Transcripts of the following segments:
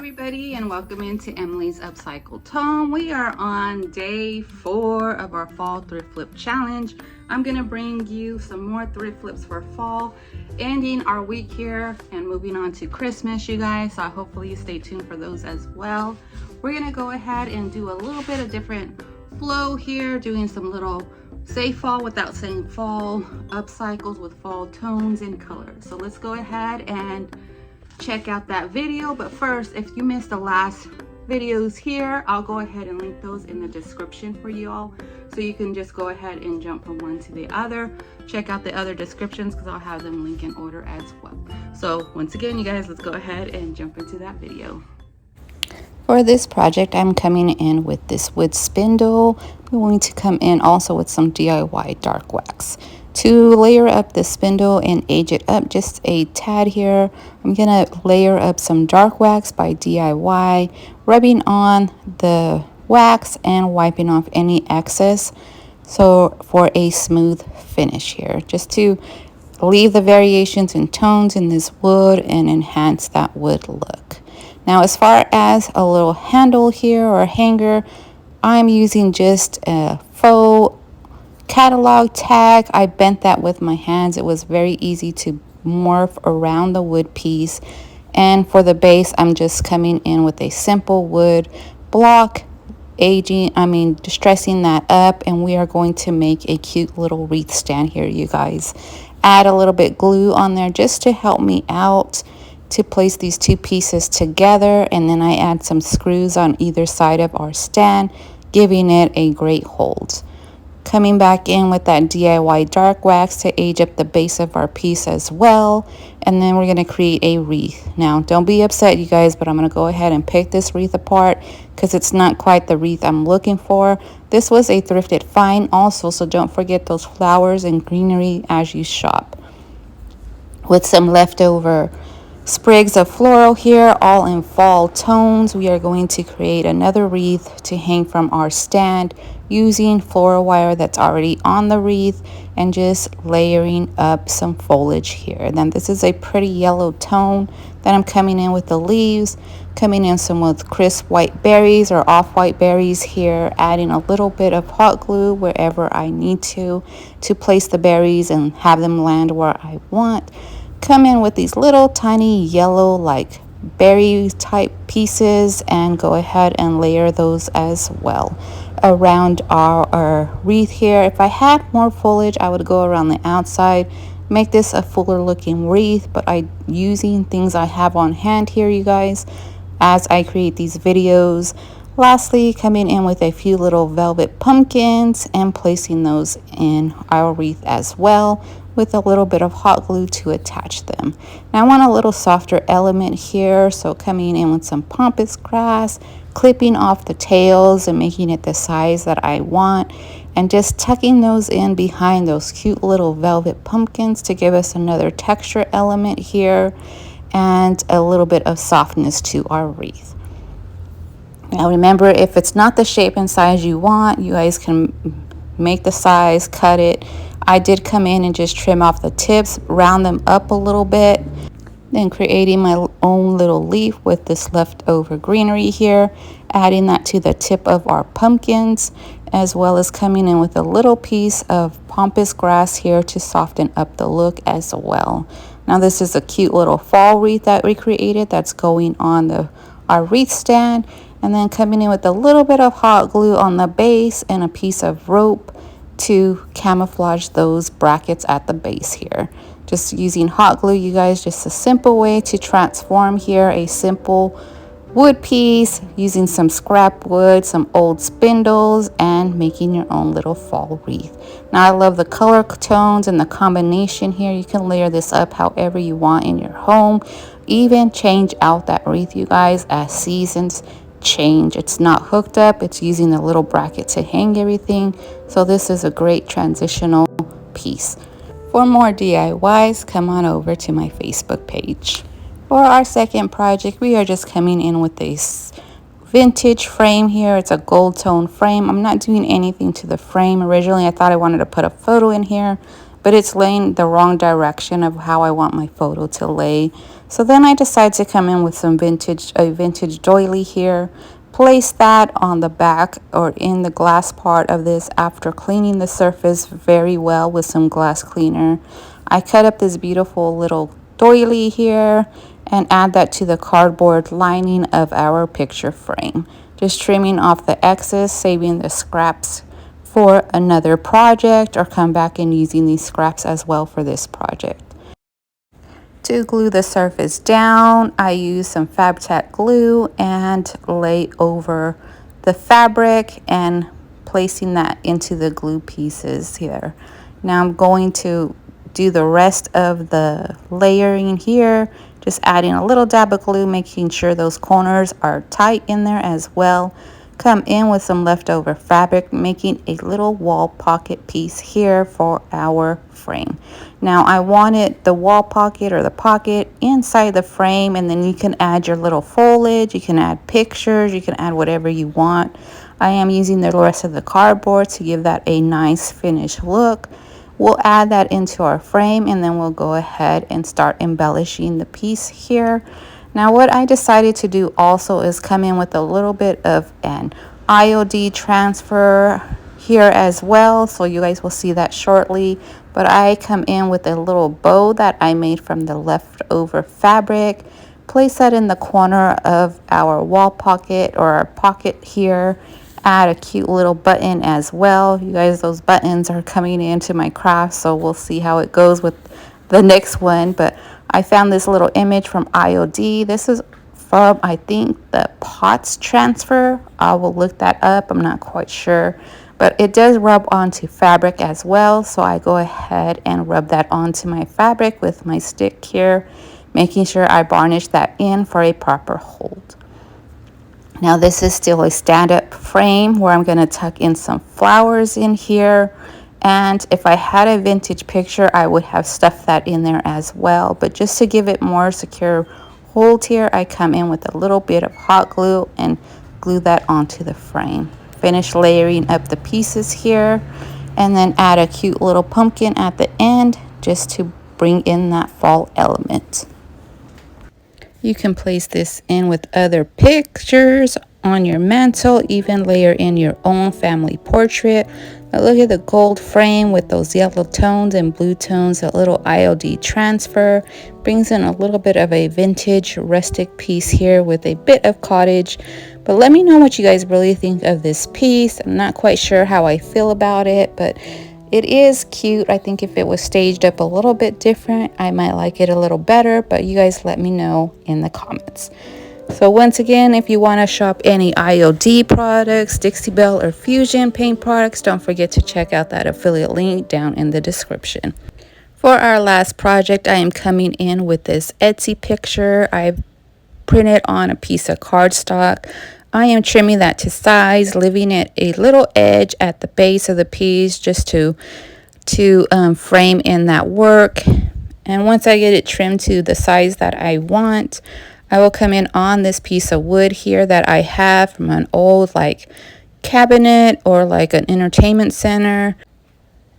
everybody, and welcome into Emily's Upcycled Home. We are on day 4 of our fall thrift flip challenge. I'm gonna bring you some more thrift flips for fall, ending our week here and moving on to Christmas, you guys. So hopefully you stay tuned for those as well. We're gonna go ahead and do a little bit of different flow here, doing some little say fall without saying fall, upcycles with fall tones and colors. So let's go ahead and check out that video. But first, if you missed the last videos here, I'll go ahead and link those in the description for you all, so you can just go ahead and jump from one to the other. Check out the other descriptions because I'll have them linked in order as well. So once again, you guys, let's go ahead and jump into that video. For this project, I'm coming in with this wood spindle. I'm going to come in also with some DIY dark wax. To layer up the spindle and age it up just a tad here, I'm going to layer up some dark wax by DIY, rubbing on the wax and wiping off any excess, so for a smooth finish here, just to leave the variations and tones in this wood and enhance that wood look. Now, as far as a little handle here or hanger, I'm using just a faux catalog tag. I bent that with my hands. It was very easy to morph around the wood piece. And for the base, I'm just coming in with a simple wood block, distressing that up, and we are going to make a cute little wreath stand here, you guys. Add a little bit glue on there just to help me out to place these two pieces together, and then I add some screws on either side of our stand, giving it a great hold. Coming back in with that DIY dark wax to age up the base of our piece as well, and then we're going to create a wreath. Now, don't be upset, you guys, but I'm going to go ahead and pick this wreath apart because it's not quite the wreath I'm looking for. This was a thrifted find also, so don't forget those flowers and greenery as you shop. With some leftover sprigs of floral here, all in fall tones, we are going to create another wreath to hang from our stand using floral wire that's already on the wreath and just layering up some foliage here. And then this is a pretty yellow tone that I'm coming in with the leaves, coming in some with crisp white berries or off-white berries here, adding a little bit of hot glue wherever I need to place the berries and have them land where I want. Come in with these little tiny yellow like berry type pieces and go ahead and layer those as well around our wreath here. If I had more foliage, I would go around the outside, make this a fuller looking wreath, but I'm using things I have on hand here, you guys, as I create these videos. Lastly, coming in with a few little velvet pumpkins and placing those in our wreath as well, with a little bit of hot glue to attach them. Now I want a little softer element here, so coming in with some pampas grass, clipping off the tails and making it the size that I want, and just tucking those in behind those cute little velvet pumpkins to give us another texture element here and a little bit of softness to our wreath. Now remember, if it's not the shape and size you want, you guys can make the size, cut it. I did come in and just trim off the tips, round them up a little bit, then creating my own little leaf with this leftover greenery here, adding that to the tip of our pumpkins, as well as coming in with a little piece of pampas grass here to soften up the look as well. Now this is a cute little fall wreath that we created that's going on our wreath stand, and then coming in with a little bit of hot glue on the base and a piece of rope to camouflage those brackets at the base here. Just using hot glue, you guys, just a simple way to transform here a simple wood piece using some scrap wood, some old spindles, and making your own little fall wreath. Now I love the color tones and the combination here. You can layer this up however you want in your home, even change out that wreath, you guys, as seasons change. It's not hooked up, it's using the little bracket to hang everything, so this is a great transitional piece. For more DIYs, come on over to my Facebook page. For our second project, we are just coming in with this vintage frame here. It's a gold tone frame. I'm not doing anything to the frame. Originally I thought I wanted to put a photo in here, but it's laying the wrong direction of how I want my photo to lay. So then I decided to come in with a vintage doily here. Place that on the back or in the glass part of this after cleaning the surface very well with some glass cleaner. I cut up this beautiful little doily here and add that to the cardboard lining of our picture frame. Just trimming off the excess, saving the scraps for another project, or come back and using these scraps as well for this project. To glue the surface down, I use some Fab-Tac glue and lay over the fabric and placing that into the glue pieces here. Now I'm going to do the rest of the layering here, just adding a little dab of glue, making sure those corners are tight in there as well. Come in with some leftover fabric, making a little wall pocket piece here for our frame. Now I wanted the wall pocket or the pocket inside the frame, and then you can add your little foliage, you can add pictures, you can add whatever you want. I am using the rest of the cardboard to give that a nice finished look. We'll add that into our frame, and then we'll go ahead and start embellishing the piece here. Now what I decided to do also is come in with a little bit of an IOD transfer here as well, so you guys will see that shortly. But I come in with a little bow that I made from the leftover fabric, place that in the corner of our wall pocket or our pocket here. Add a cute little button as well. You guys, those buttons are coming into my craft, so we'll see how it goes with the next one. But I found this little image from IOD. This is from, I think, the POTS transfer. I will look that up. I'm not quite sure. But it does rub onto fabric as well. So I go ahead and rub that onto my fabric with my stick here, making sure I varnish that in for a proper hold. Now this is still a stand-up frame where I'm going to tuck in some flowers in here. And if I had a vintage picture, I would have stuffed that in there as well. But just to give it more secure hold here, I come in with a little bit of hot glue and glue that onto the frame. Finish layering up the pieces here, and then add a cute little pumpkin at the end just to bring in that fall element. You can place this in with other pictures on your mantle, even layer in your own family portrait. Now look at the gold frame with those yellow tones and blue tones. A little IOD transfer brings in a little bit of a vintage rustic piece here with a bit of cottage. But let me know what you guys really think of this piece. I'm not quite sure how I feel about it, but it is cute. I think if it was staged up a little bit different, I might like it a little better, but you guys let me know in the comments. So once again, if you want to shop any IOD products, Dixie Belle or Fusion paint products, don't forget to check out that affiliate link down in the description. For our last project, I am coming in with this Etsy picture I've printed on a piece of cardstock. I am trimming that to size, leaving it a little edge at the base of the piece just to frame in that work. And once I get it trimmed to the size that I want, I will come in on this piece of wood here that I have from an old like cabinet or like an entertainment center.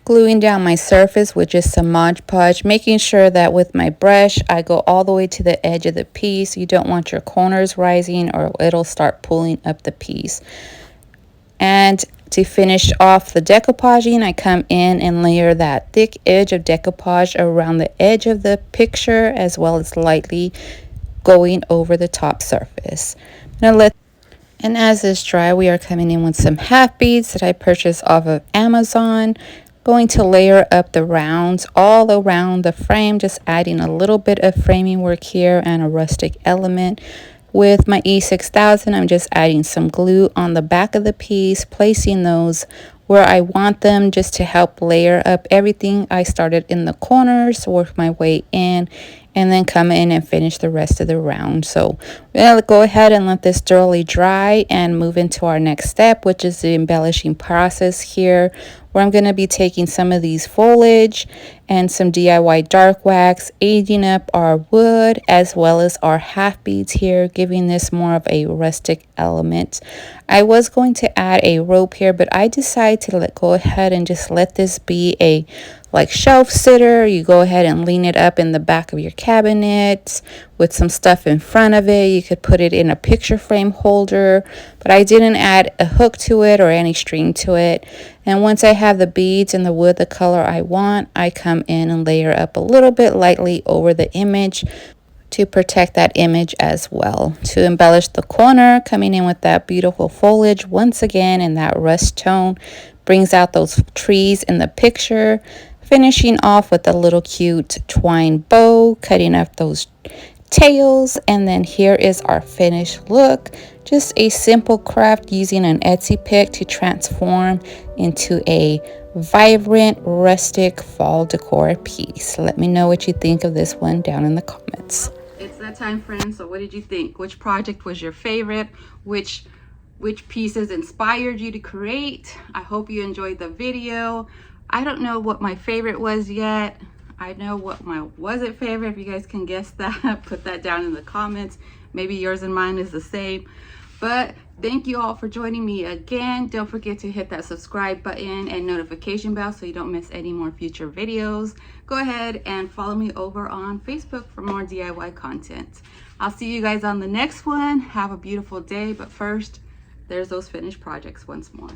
Gluing down my surface with just some Mod Podge, making sure that with my brush I go all the way to the edge of the piece. You don't want your corners rising or it'll start pulling up the piece. And to finish off the decoupaging, I come in and layer that thick edge of decoupage around the edge of the picture, as well as lightly going over the top surface. And as this dry, we are coming in with some half beads that I purchased off of Amazon. Going to layer up the rounds all around the frame, just adding a little bit of framing work here and a rustic element. With my E6000, I'm just adding some glue on the back of the piece, placing those where I want them just to help layer up everything. I started in the corners, work my way in, and then come in and finish the rest of the round. So we'll go ahead and let this thoroughly dry and move into our next step, which is the embellishing process here, where I'm going to be taking some of these foliage and some DIY dark wax, aging up our wood as well as our half beads here, giving this more of a rustic element. I was going to add a rope here, but I decided to go ahead and just let this be a like shelf sitter. You go ahead and lean it up in the back of your cabinet with some stuff in front of it. You could put it in a picture frame holder, but I didn't add a hook to it or any string to it. And once I have the beads and the wood the color I want, I come in and layer up a little bit lightly over the image to protect that image as well. To embellish the corner, coming in with that beautiful foliage once again in that rust tone, brings out those trees in the picture, finishing off with a little cute twine bow, cutting up those tails. And then here is our finished look. Just a simple craft using an Etsy pick to transform into a vibrant rustic fall decor piece. Let me know what you think of this one down in the comments. It's that time, friends. So what did you think? Which project was your favorite? Which pieces inspired you to create? I hope you enjoyed the video. I don't know what my favorite was yet. I know what my wasn't favorite. If you guys can guess that, put that down in the comments. Maybe yours and mine is the same. But thank you all for joining me again. Don't forget to hit that subscribe button and notification bell so you don't miss any more future videos. Go ahead and follow me over on Facebook for more DIY content. I'll see you guys on the next one. Have a beautiful day. But first, there's those finished projects once more.